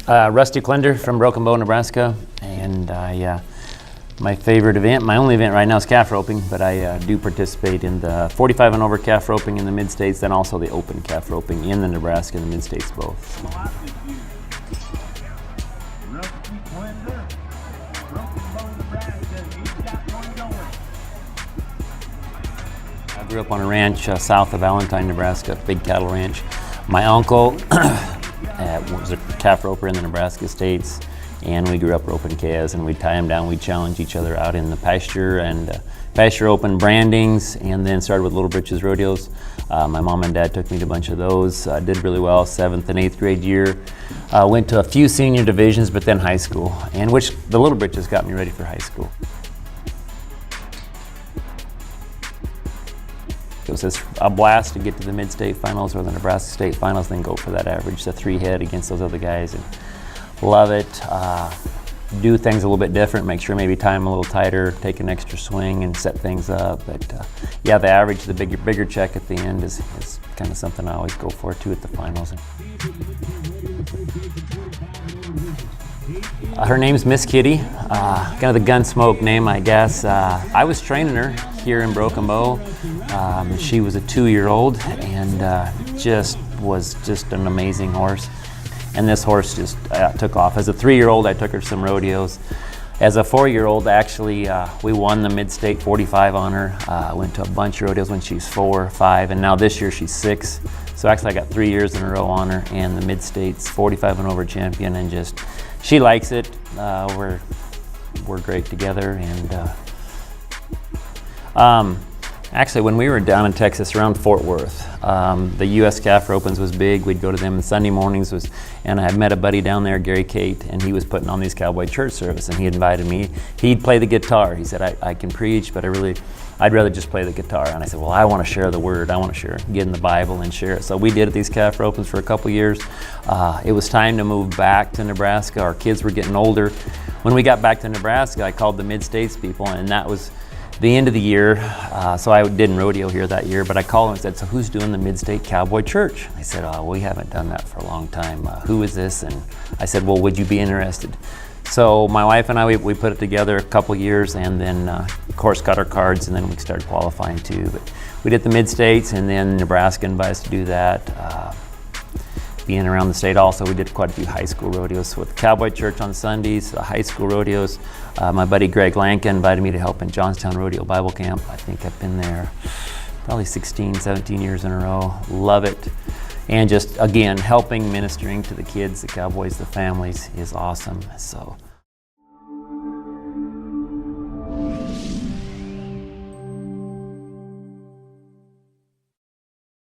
Rusty Kluender from Broken Bow, Nebraska, and my favorite event, my only event right now is calf roping, but I do participate in the 45 and over calf roping in the mid-states, then also the open calf roping in the Nebraska and the mid-states both. Rusty Kluender, Broken Bow, Nebraska. He's got one going. I grew up on a ranch south of Valentine, Nebraska, big cattle ranch. My uncle was a calf roper in the Nebraska states, and we grew up roping calves, and we'd tie them down, we'd challenge each other out in the pasture, and pasture open brandings, and then started with Little Britches rodeos. My mom and dad took me to a bunch of those. Did really well, 7th and 8th grade year. Went to a few senior divisions, but then high school, and which the Little Britches got me ready for high school. It was a blast to get to the mid-state finals or the Nebraska state finals, then go for that average, the 3-head against those other guys, and love it. Do things a little bit different, make sure maybe tie them a little tighter, take an extra swing and set things up. But yeah, the average, the bigger check at the end is kind of something I always go for too at the finals. Her name's Miss Kitty, kind of the Gunsmoke name, I guess. I was training her here in Broken Bow. She was a 2-year-old and just was just an amazing horse. And this horse just took off. As a 3-year-old, I took her to some rodeos. As a 4-year-old, actually, we won the Mid-State 45 on her. Went to a bunch of rodeos when she was 4, 5, and now this year she's 6. So actually I got 3 years in a row on her, and the Mid-States 45 and over champion, and just, she likes it. We're great together, and actually, when we were down in Texas, around Fort Worth, the U.S. Calf Opens was big. We'd go to them on Sunday mornings, and I had met a buddy down there, Gary Cate, and he was putting on these cowboy church service, and he invited me. He'd play the guitar. He said, I can preach, but I'd rather just play the guitar. And I said, well, I want to share the word. I want to get in the Bible and share it. So we did these Calf Opens for a couple years. It was time to move back to Nebraska. Our kids were getting older. When we got back to Nebraska, I called the Mid-States people, and that was the end of the year, so I didn't rodeo here that year, but I called and said, so who's doing the Mid-State Cowboy Church? They said, oh, we haven't done that for a long time. Who is this? And I said, well, would you be interested? So my wife and I, we put it together a couple years, and then of course got our cards, and then we started qualifying too. But we did the Mid-States, and then Nebraska invited us to do that. Being around the state also, we did quite a few high school rodeos with Cowboy Church on Sundays, the high school rodeos. My buddy Greg Lanka invited me to help in Johnstown Rodeo Bible Camp. I think I've been there probably 16, 17 years in a row. Love it. And just, again, helping, ministering to the kids, the cowboys, the families is awesome. So